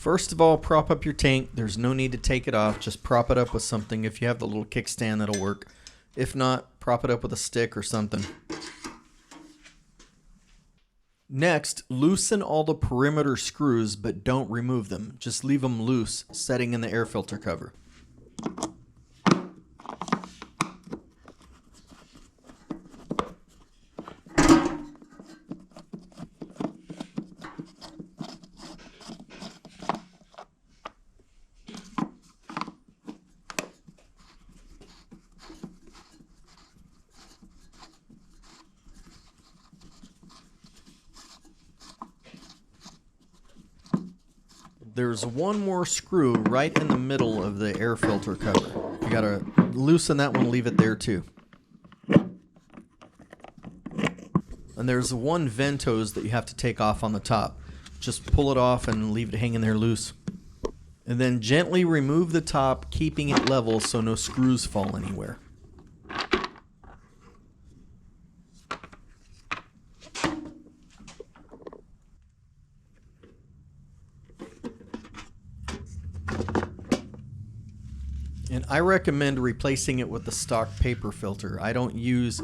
First of all, prop up your tank. There's no need to take it off. Just prop it up with something. If you have the little kickstand, that'll work. If not, prop it up with a stick or something. Next, loosen all the perimeter screws, but don't remove them. Just leave them loose, setting in the air filter cover. There's one more screw right in the middle of the air filter cover. You gotta loosen that one, leave it there too. And there's one vent hose that you have to take off on the top. Just pull it off and leave it hanging there loose. And then gently remove the top, keeping it level so no screws fall anywhere. And I recommend replacing it with the stock paper filter. I don't use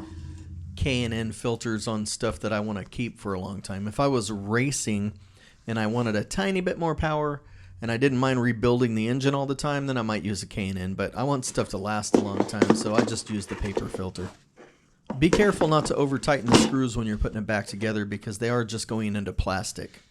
K&N filters on stuff that I want to keep for a long time. If I was racing and I wanted a tiny bit more power and I didn't mind rebuilding the engine all the time, then I might use a K&N, but I want stuff to last a long time, so I just use the paper filter. Be careful not to over tighten the screws when you're putting it back together because they are just going into plastic.